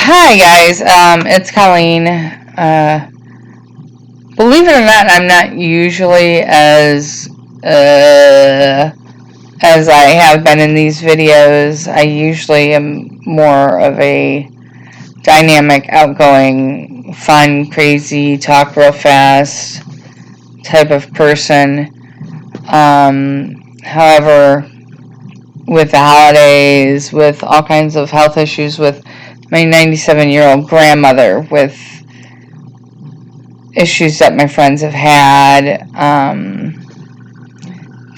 Hi guys, it's Colleen. Believe it or not, I'm not usually as I have been in these videos. I usually am more of a dynamic, outgoing, fun, crazy, talk real fast type of person. However, with the holidays, with all kinds of health issues, with my 97-year-old grandmother, with issues that my friends have had,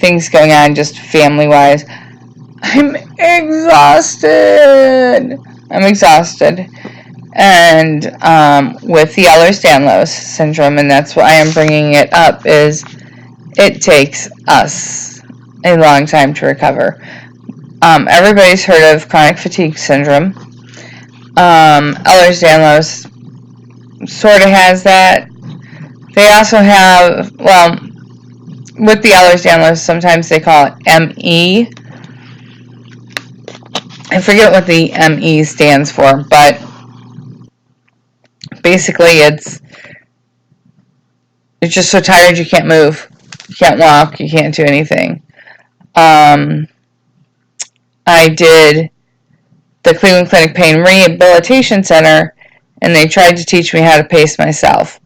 things going on just family-wise, I'm exhausted. And with the Ehlers-Danlos syndrome, and that's why I'm bringing it up, is it takes us a long time to recover. Everybody's heard of chronic fatigue syndrome. Ehlers-Danlos sort of has that. They also have, well, with the Ehlers-Danlos, sometimes they call it ME. I forget what the ME stands for, but basically you're just so tired you can't move, you can't walk, you can't do anything. I did the Cleveland Clinic Pain Rehabilitation Center, and they tried to teach me how to pace myself.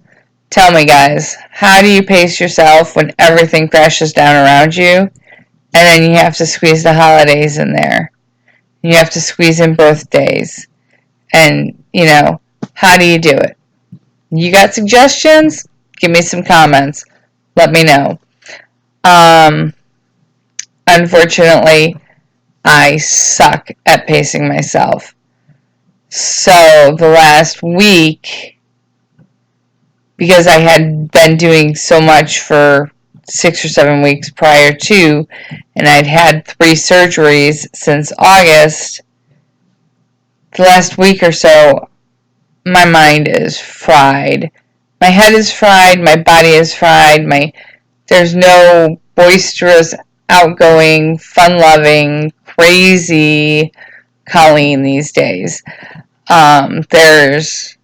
Tell me, guys, how do you pace yourself when everything crashes down around you, and then you have to squeeze the holidays in there? You have to squeeze in birthdays, and, how do you do it? You got suggestions? Give me some comments. Let me know. Unfortunately, I suck at pacing myself. So the last week, because I had been doing so much for 6 or 7 weeks prior to, and I'd had 3 surgeries since August, the last week or so, my mind is fried. My head is fried, my body is fried, there's no boisterous, outgoing, fun-loving, crazy Colleen these days. There's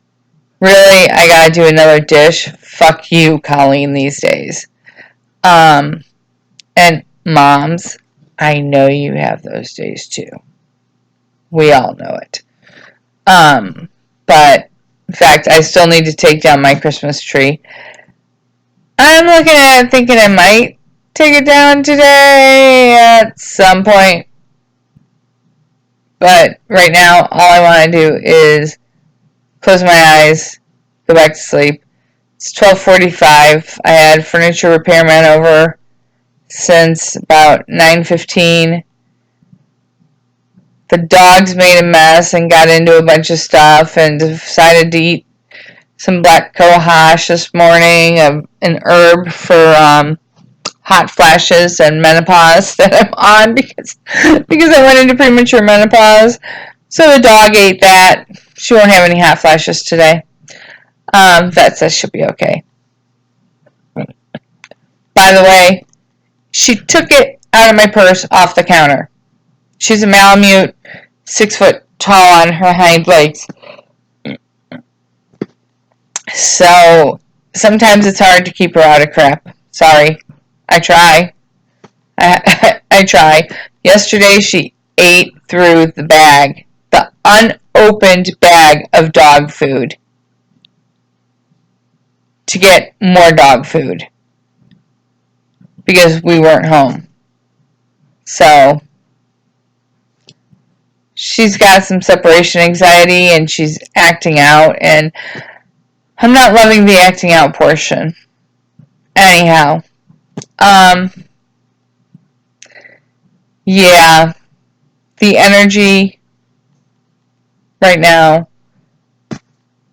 really, I gotta do another dish. Fuck you, Colleen, these days. And moms, I know you have those days too. We all know it. But, in fact, I still need to take down my Christmas tree. I'm looking at it thinking I might take it down today at some point. But right now, all I want to do is close my eyes, go back to sleep. It's 12:45. I had furniture repairman over since about 9:15. The dogs made a mess and got into a bunch of stuff and decided to eat some black cohosh this morning, an herb for hot flashes and menopause that I'm on because I went into premature menopause. So the dog ate that. She won't have any hot flashes today. That says she'll be okay. By the way, she took it out of my purse off the counter. She's a Malamute, 6 foot tall on her hind legs. So sometimes it's hard to keep her out of crap. Sorry. I try. I try. Yesterday she ate through the bag, the unopened bag of dog food, to get more dog food because we weren't home. So she's got some separation anxiety and she's acting out, and I'm not loving the acting out portion. Anyhow, yeah, the energy right now,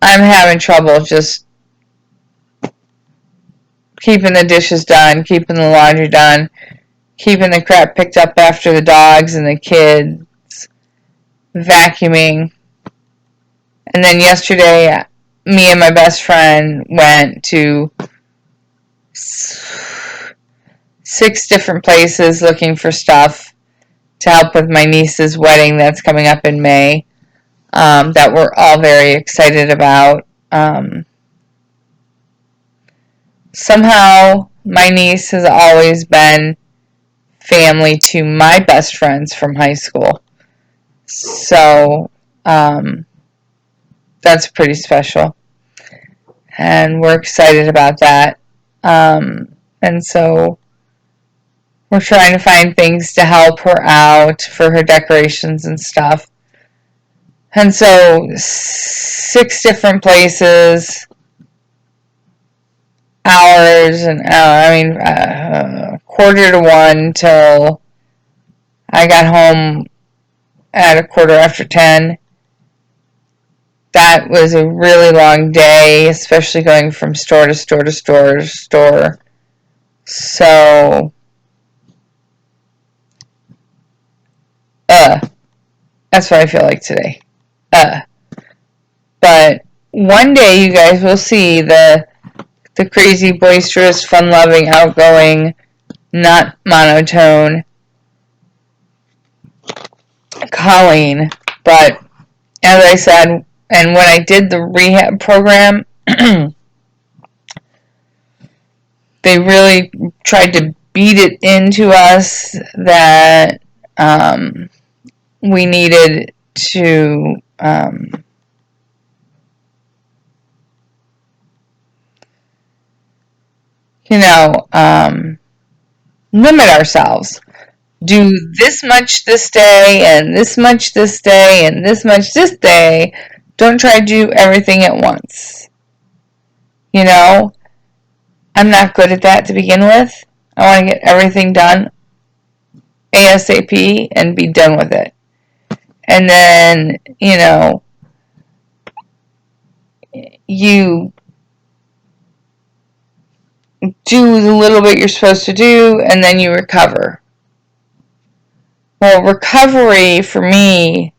I'm having trouble just keeping the dishes done, keeping the laundry done, keeping the crap picked up after the dogs and the kids, vacuuming. And then yesterday, me and my best friend went to 6 different places looking for stuff to help with my niece's wedding that's coming up in May. that we're all very excited about. Somehow, my niece has always been family to my best friends from high school. So, that's pretty special. And we're excited about that. And so, we're trying to find things to help her out for her decorations and stuff. And so 6 different places, hours, and quarter to 1 till I got home at a quarter after 10. That was a really long day, especially going from store to store to store to store. So, that's what I feel like today. But one day you guys will see the crazy, boisterous, fun-loving, outgoing, not monotone Colleen. But as I said, and when I did the rehab program, they really tried to beat it into us that we needed to limit ourselves. Do this much this day, and this much this day, and this much this day. Don't try to do everything at once. I'm not good at that to begin with. I want to get everything done ASAP and be done with it. And then, you do the little bit you're supposed to do, and then you recover. Well, recovery for me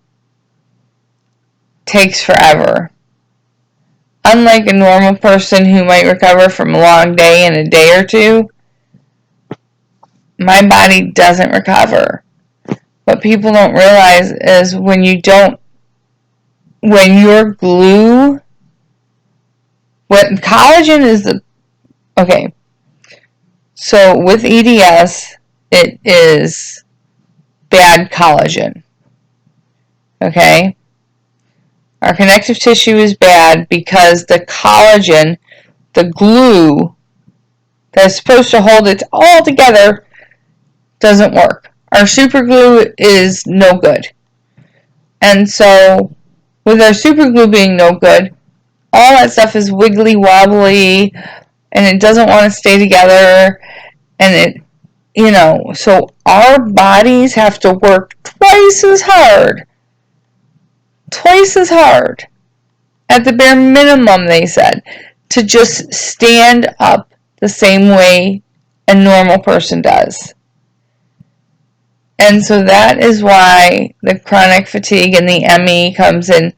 takes forever. Unlike a normal person who might recover from a long day in a day or two, my body doesn't recover. What people don't realize is when your glue, collagen is okay, so with EDS, it is bad collagen, okay? Our connective tissue is bad because the collagen, the glue that's supposed to hold it all together, doesn't work. Our super glue is no good. And so, with our super glue being no good, all that stuff is wiggly wobbly, and it doesn't want to stay together, and so our bodies have to work twice as hard, at the bare minimum, they said, to just stand up the same way a normal person does. And so that is why the chronic fatigue and the ME comes in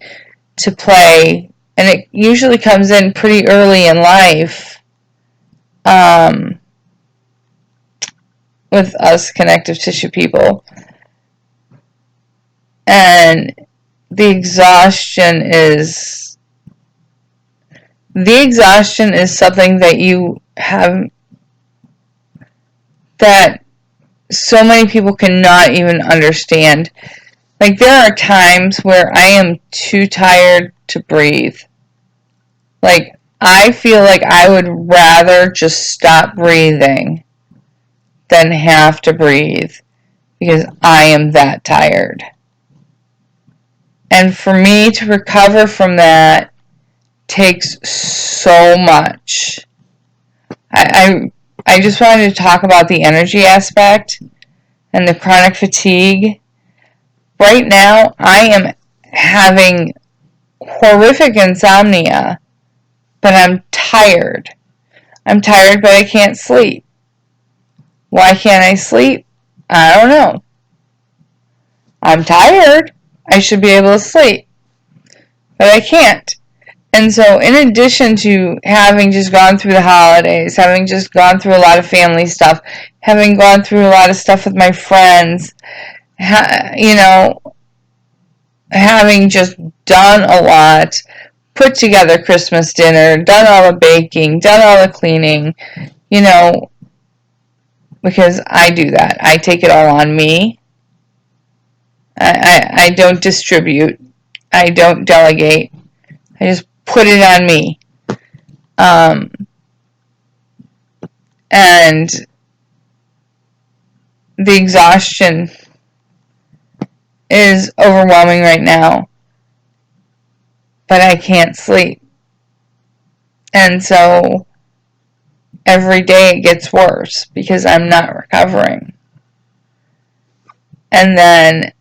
to play, and it usually comes in pretty early in life with us connective tissue people. And the exhaustion is something that you have that so many people cannot even understand. Like, there are times where I am too tired to breathe. Like, I feel like I would rather just stop breathing than have to breathe because I am that tired. And for me to recover from that takes so much. I just wanted to talk about the energy aspect and the chronic fatigue. Right now, I am having horrific insomnia, but I'm tired. I'm tired, but I can't sleep. Why can't I sleep? I don't know. I'm tired. I should be able to sleep, but I can't. And so, in addition to having just gone through the holidays, having just gone through a lot of family stuff, having gone through a lot of stuff with my friends, having just done a lot, put together Christmas dinner, done all the baking, done all the cleaning, you know, because I do that. I take it all on me. I don't distribute. I don't delegate. I just put it on me. And the exhaustion is overwhelming right now. But I can't sleep. And so every day it gets worse because I'm not recovering. And then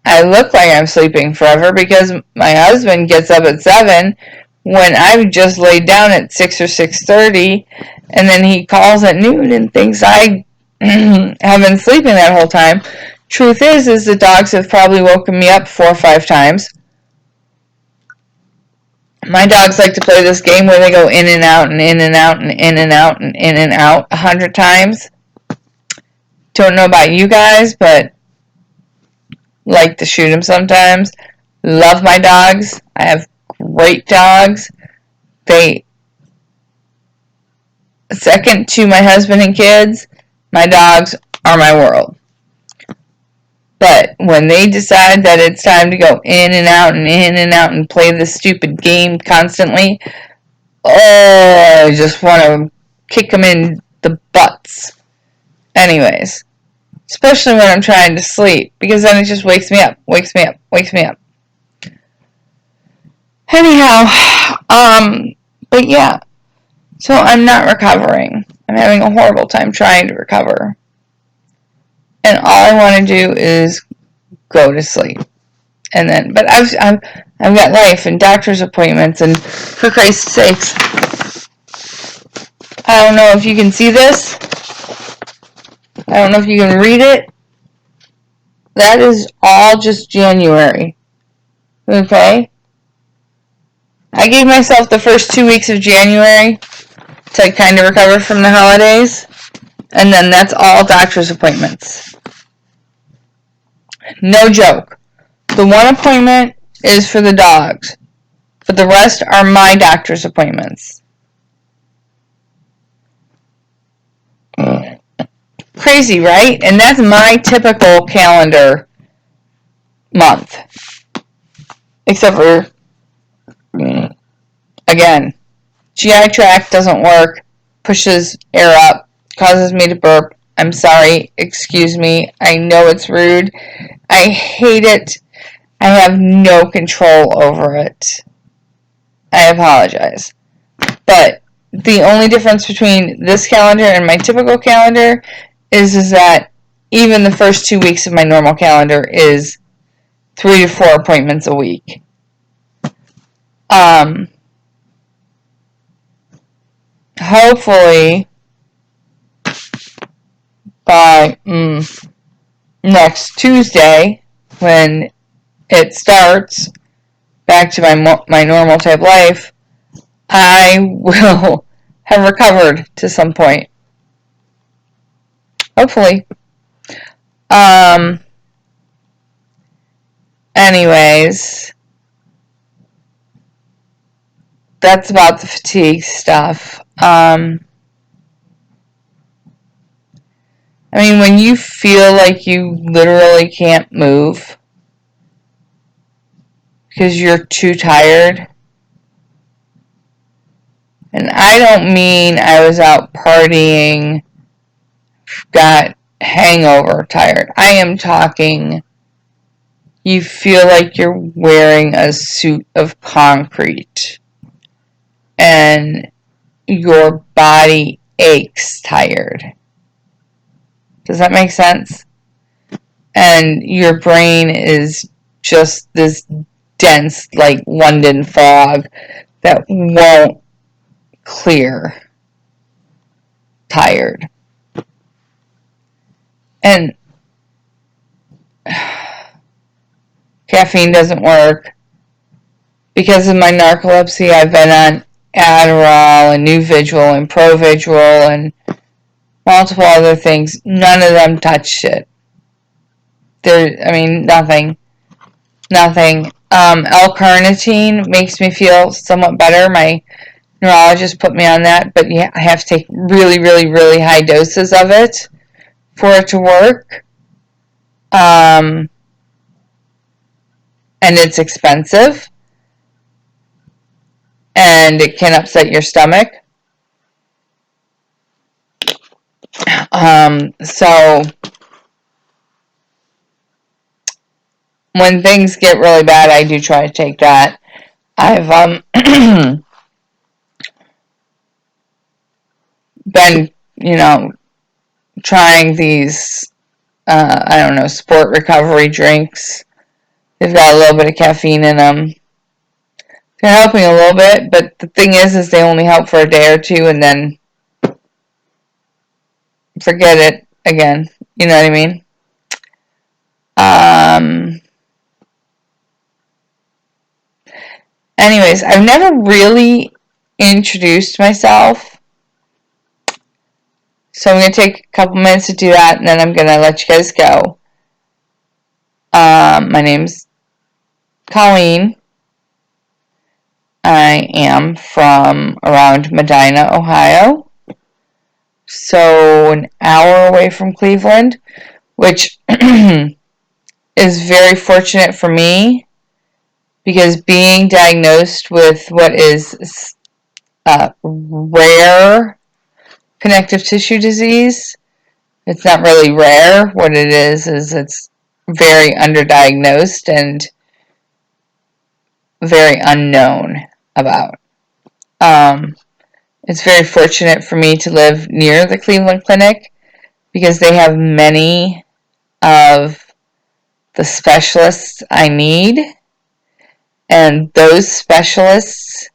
I look like I'm sleeping forever because my husband gets up at 7 when I've just laid down at 6 or 6:30, and then he calls at noon and thinks I have been sleeping that whole time. Truth is the dogs have probably woken me up 4 or 5 times. My dogs like to play this game where they go in and out and in and out and in and out and in and out 100 times. Don't know about you guys, but like to shoot them sometimes. Love my dogs. I have great dogs. Second to my husband and kids, my dogs are my world. But when they decide that it's time to go in and out and in and out and play this stupid game constantly, I just want to kick them in the butts. Anyways, especially when I'm trying to sleep, because then it just wakes me up. Anyhow, but yeah, so I'm not recovering. I'm having a horrible time trying to recover. And all I want to do is go to sleep. And then, but I've got life and doctor's appointments, and for Christ's sakes, I don't know if you can see this. I don't know if you can read it. That is all just January. Okay? I gave myself the first 2 weeks of January to kind of recover from the holidays. And then that's all doctor's appointments. No joke. The one appointment is for the dogs. But the rest are my doctor's appointments. Crazy, right? And that's my typical calendar month. Except for, again, GI tract doesn't work, pushes air up, causes me to burp. I'm sorry, excuse me, I know it's rude. I hate it. I have no control over it. I apologize. But the only difference between this calendar and my typical calendar is that even the first 2 weeks of my normal calendar is 3 to 4 appointments a week. Hopefully by next Tuesday, when it starts back to my normal type life, I will have recovered to some point. Hopefully. Anyways, that's about the fatigue stuff. I mean, when you feel like you literally can't move because you're too tired, and I don't mean I was out partying, got hangover tired. I am talking, you feel like you're wearing a suit of concrete and your body aches tired. Does that make sense? And your brain is just this dense, like London fog that won't clear. Tired. And caffeine doesn't work. Because of my narcolepsy, I've been on Adderall and Nuvigil and Provigil and multiple other things. None of them touched it. Nothing. Nothing. L-carnitine makes me feel somewhat better. My neurologist put me on that, but yeah, I have to take really, really, really high doses of it for it to work. And it's expensive. And it can upset your stomach. So when things get really bad, I do try to take that. I've been, trying these, I don't know, sport recovery drinks. They've got a little bit of caffeine in them. They're helping a little bit, but the thing is they only help for a day or two and then forget it again. You know what I mean? Anyways, I've never really introduced myself. So I'm going to take a couple minutes to do that, and then I'm going to let you guys go. My name's Colleen. I am from around Medina, Ohio. So an hour away from Cleveland, which is very fortunate for me because being diagnosed with what is rare connective tissue disease, it's not really rare. What it is it's very underdiagnosed and very unknown about. It's very fortunate for me to live near the Cleveland Clinic because they have many of the specialists I need, and those specialists,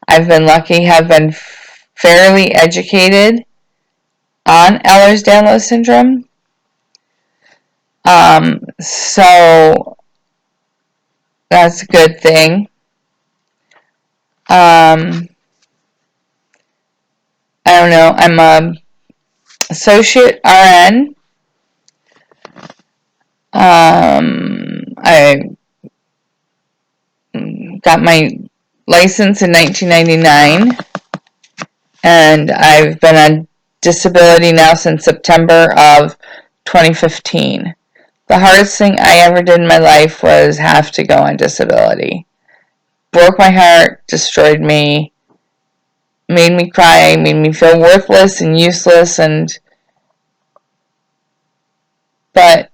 I've been lucky, have been fairly educated on Ehlers Danlos syndrome. So that's a good thing. I don't know. I'm a associate RN. I got my license in 1999, and I've been on disability now since September of 2015. The hardest thing I ever did in my life was have to go on disability. Broke my heart, destroyed me, made me cry, made me feel worthless and useless, but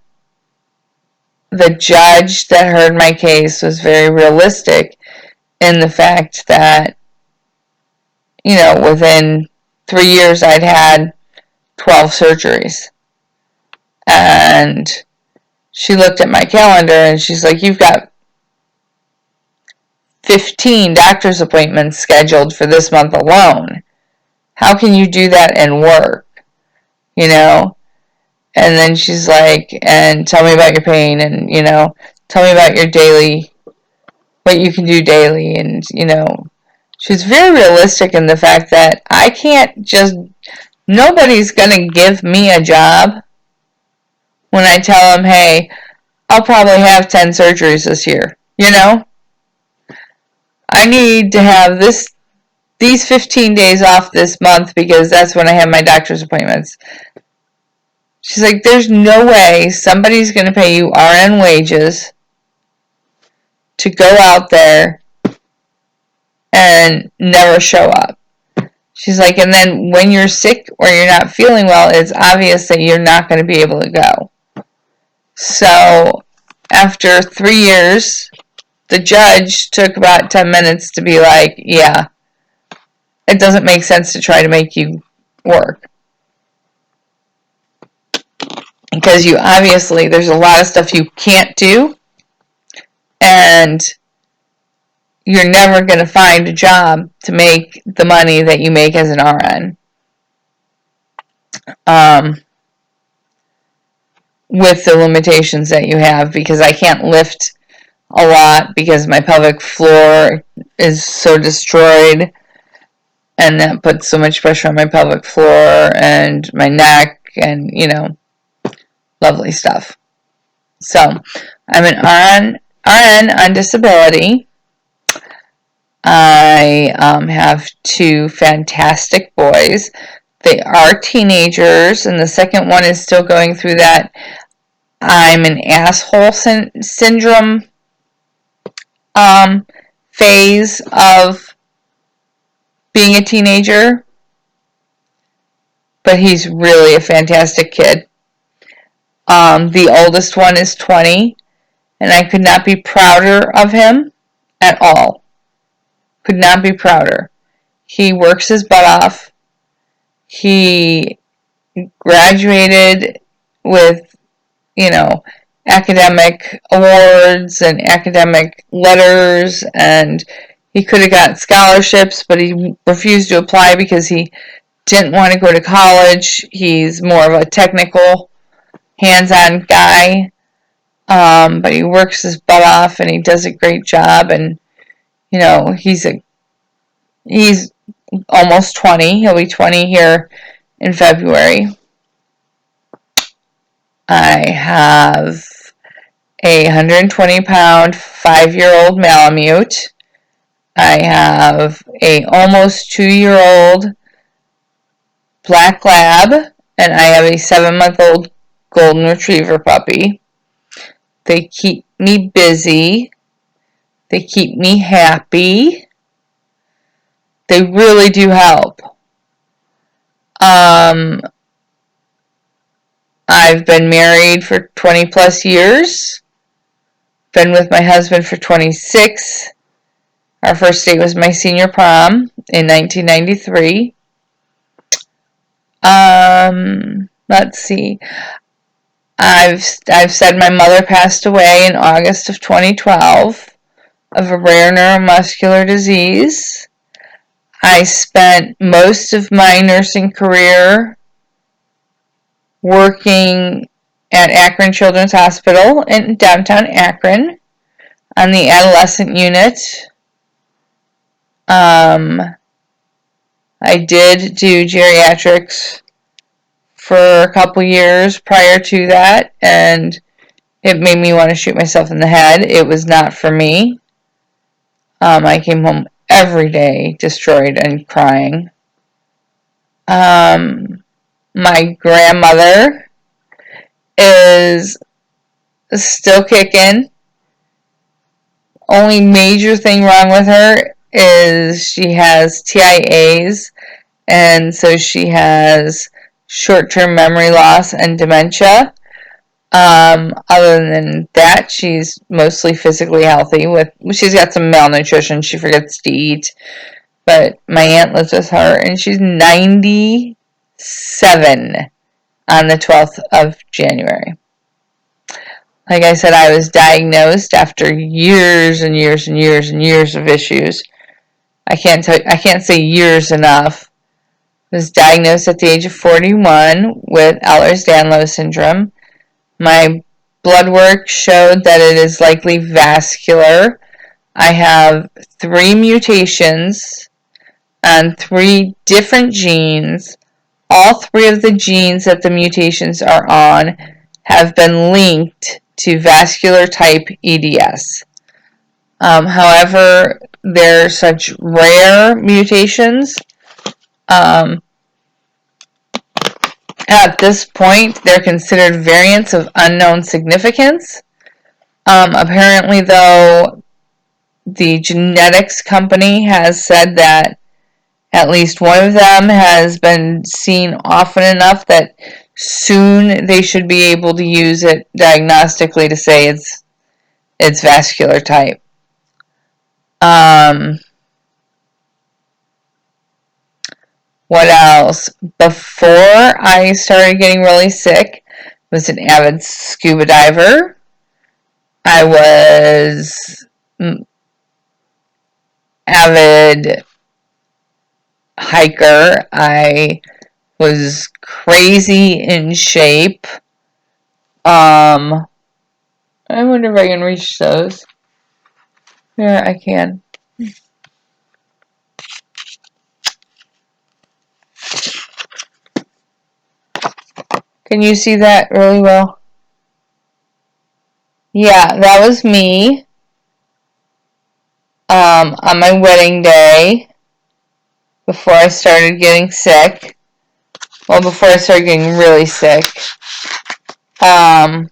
the judge that heard my case was very realistic in the fact that, within 3 years I'd had 12 surgeries. And she looked at my calendar and she's like, you've got 15 doctor's appointments scheduled for this month alone. How can you do that and work? And then she's like, and tell me about your pain and, tell me about your daily, what you can do daily. And, she's very realistic in the fact that I can't just, nobody's going to give me a job when I tell them, hey, I'll probably have 10 surgeries this year. I need to have these 15 days off this month because that's when I have my doctor's appointments. She's like, there's no way somebody's going to pay you RN wages to go out there and never show up. She's like, and then when you're sick or you're not feeling well, it's obvious that you're not going to be able to go. So after 3 years, the judge took about 10 minutes to be like, yeah, it doesn't make sense to try to make you work. Because there's a lot of stuff you can't do, and you're never going to find a job to make the money that you make as an RN. With the limitations that you have, because I can't lift a lot because my pelvic floor is so destroyed, and that puts so much pressure on my pelvic floor and my neck and, lovely stuff. So, I'm an RN on disability. I have two fantastic boys. They are teenagers, and the second one is still going through that I'm an asshole syndrome phase of being a teenager. But he's really a fantastic kid. The oldest one is 20, and I could not be prouder of him at all. Could not be prouder. He works his butt off. He graduated with, academic awards and academic letters, and he could have got scholarships, but he refused to apply because he didn't want to go to college. He's more of a technical, hands-on guy, but he works his butt off and he does a great job. And he's almost 20. He'll be 20 here in February. I have a 120-pound 5-year-old Malamute. I have a almost 2-year-old Black Lab, and I have a 7-month-old Golden Retriever puppy. They keep me busy. They keep me happy. They really do help. I've been married for 20 plus years. Been with my husband for 26. Our first date was my senior prom in 1993. Let's see. I've said my mother passed away in August of 2012 of a rare neuromuscular disease. I spent most of my nursing career working at Akron Children's Hospital in downtown Akron on the adolescent unit. I did do geriatrics for a couple years prior to that, and it made me want to shoot myself in the head. It was not for me. I came home every day destroyed and crying. My grandmother is still kicking. Only major thing wrong with her is she has TIAs, and so she has short-term memory loss and dementia. Other than that, she's mostly physically healthy. She's got some malnutrition. She forgets to eat. But my aunt lives with her, and she's 97 on the 12th of January. Like I said, I was diagnosed after years and years and years and years of issues. I can't say years enough. I was diagnosed at the age of 41 with Ehlers Danlos syndrome. My blood work showed that it is likely vascular. I have 3 mutations on 3 different genes. All 3 of the genes that the mutations are on have been linked to vascular type EDS. However, they're such rare mutations. At this point, they're considered variants of unknown significance. Apparently, though, the genetics company has said that at least one of them has been seen often enough that soon they should be able to use it diagnostically to say it's vascular type. What else? Before I started getting really sick, I was an avid scuba diver. I was avid hiker. I was crazy in shape. I wonder if I can reach those. There, I can. Can you see that really well? yeah, that was me. On my wedding day, before I started getting sick. Well, before I started getting really sick. And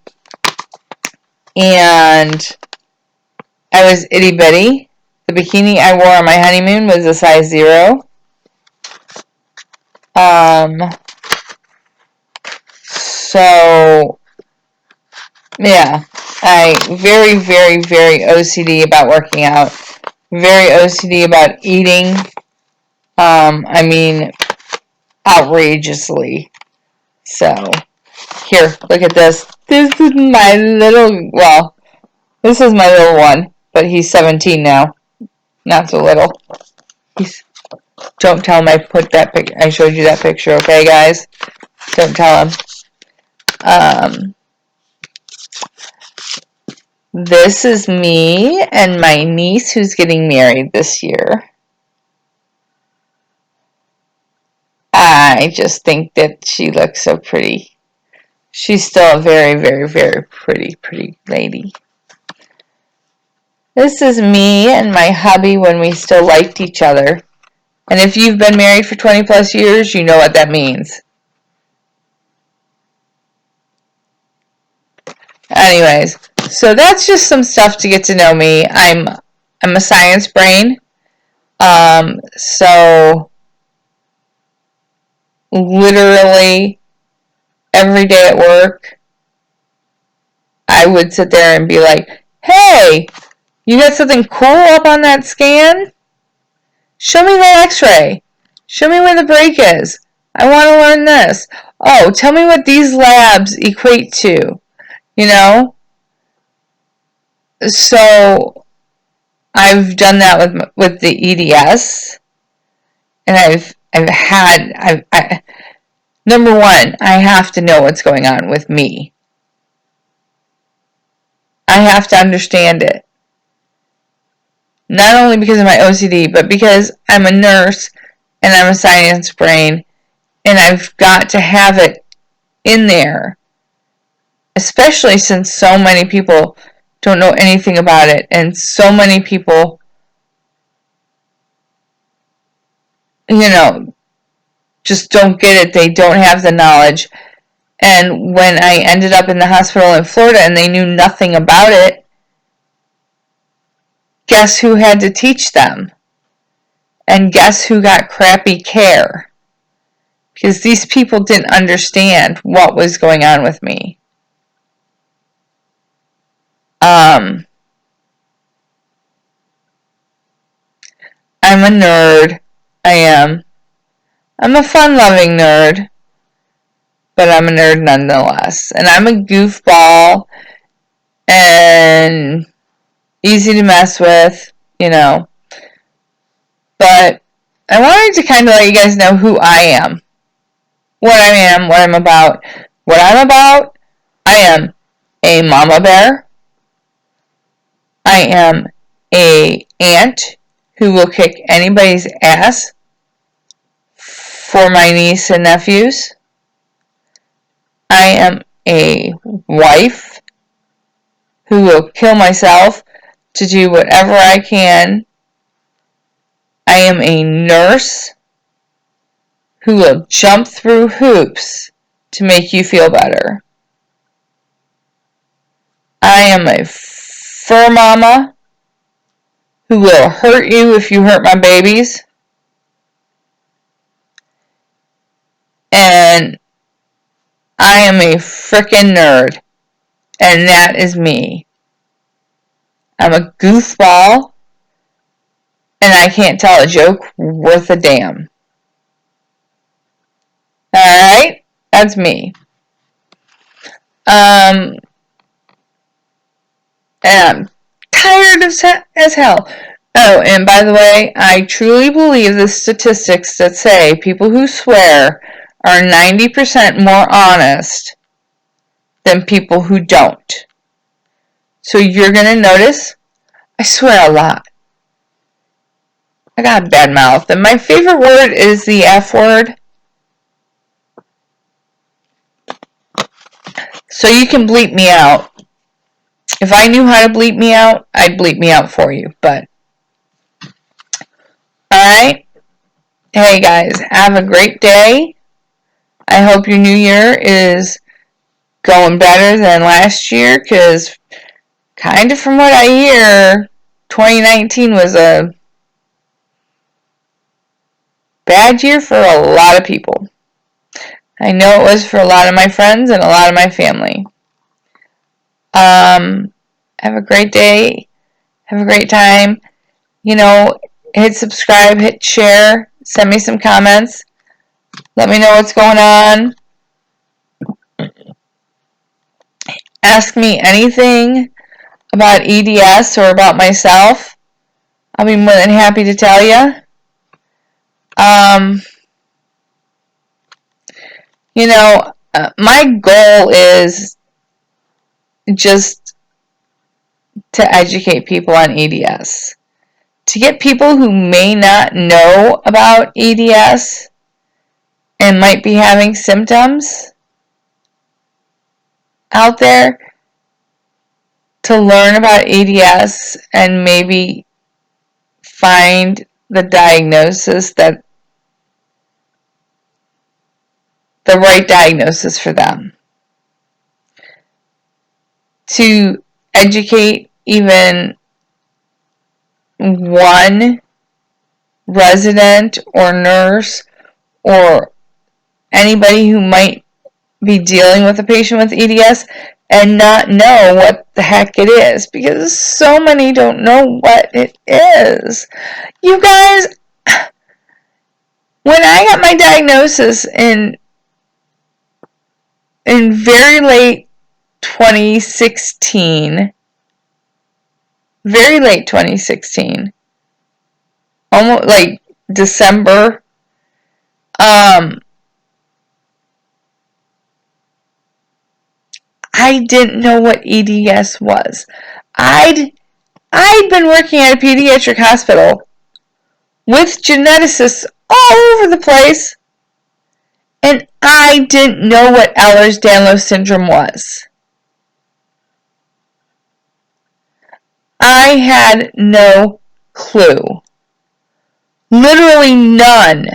I was itty bitty. The bikini I wore on my honeymoon was a size 0. So, yeah, I very, very, very OCD about working out. Very OCD about eating. I mean, outrageously. So, here, look at this. This is my little, well, this is my little one, but he's 17 now. Not so little. Don't tell him I put that I showed you that picture, okay, guys? Don't tell him. This is me and my niece who's getting married this year. I just think that she looks so pretty. She's still a very, very, very pretty lady. This is me and my hubby when we still liked each other. And if you've been married for 20 plus years, you know what that means. Anyways, so that's just some stuff to get to know me. I'm a science brain. So literally every day at work, I would sit there and be like, hey, you got something cool up on that scan? Show me that x-ray. Show me where the break is. I want to learn this. Oh, tell me what these labs equate to. You know? So I've done that with the EDS. And number one, I have to know what's going on with me. I have to understand it. Not only because of my OCD, but because I'm a nurse and I'm a science brain, and I've got to have it in there. Especially since so many people don't know anything about it, and so many people, just don't get it. They don't have the knowledge. And when I ended up in the hospital in Florida and they knew nothing about it, guess who had to teach them? And guess who got crappy care? Because these people didn't understand what was going on with me. I'm a nerd. I am. I'm a fun-loving nerd. But I'm a nerd nonetheless. And I'm a goofball. And easy to mess with, But I wanted to kind of let you guys know who I am. What I am, what I'm about. What I'm about, I am a mama bear. I am a aunt who will kick anybody's ass for my niece and nephews. I am a wife who will kill myself to do whatever I can. I am a nurse who will jump through hoops to make you feel better. I am a fur mama who will hurt you if you hurt my babies. And I am a frickin' nerd. And that is me. I'm a goofball. And I can't tell a joke worth a damn. Alright? That's me. And I'm tired as hell. Oh, and by the way, I truly believe the statistics that say people who swear are 90% more honest than people who don't. So you're going to notice I swear a lot. I got a bad mouth. And my favorite word is the F word. So you can bleep me out. If I knew how to bleep me out, I'd bleep me out for you. But, alright. Hey guys, have a great day. I hope your new year is going better than last year, because kind of from what I hear, 2019 was a bad year for a lot of people. I know it was for a lot of my friends and a lot of my family. Have a great day. Have a great time. Hit subscribe, hit share, send me some comments. Let me know what's going on. Ask me anything about EDS or about myself. I'll be more than happy to tell you. My goal is just to educate people on EDS. To get people who may not know about EDS and might be having symptoms out there to learn about EDS and maybe find the diagnosis the right diagnosis for them. To educate even one resident or nurse or anybody who might be dealing with a patient with EDS and not know what the heck it is, because so many don't know what it is. You guys, when I got my diagnosis in very late 2016, almost like December, I didn't know what EDS was. I'd been working at a pediatric hospital with geneticists all over the place, and I didn't know what Ehlers Danlos syndrome was. I had no clue. Literally none.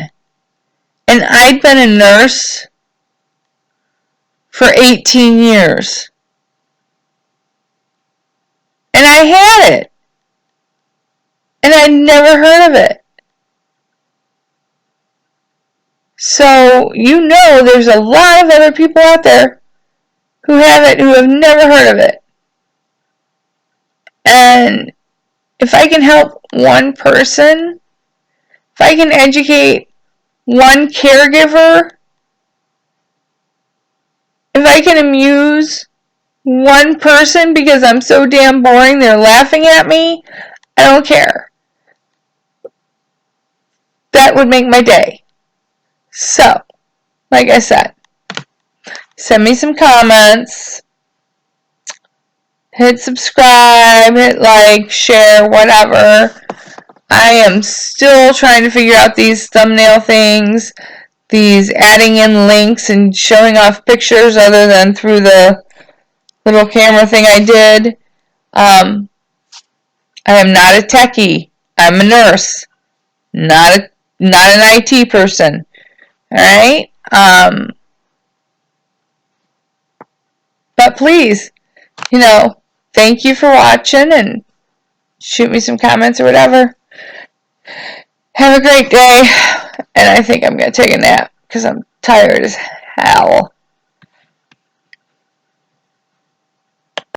And I'd been a nurse for 18 years. And I had it. And I'd never heard of it. So, there's a lot of other people out there who have it, who have never heard of it. And if I can help one person, if I can educate one caregiver, if I can amuse one person because I'm so damn boring they're laughing at me, I don't care. That would make my day. So, like I said, send me some comments, hit subscribe, hit like, share, whatever. I am still trying to figure out these thumbnail things, these adding in links and showing off pictures other than through the little camera thing I did. I am not a techie. I'm a nurse, not an IT person. Alright? But please, thank you for watching, and shoot me some comments or whatever. Have a great day, and I think I'm going to take a nap because I'm tired as hell.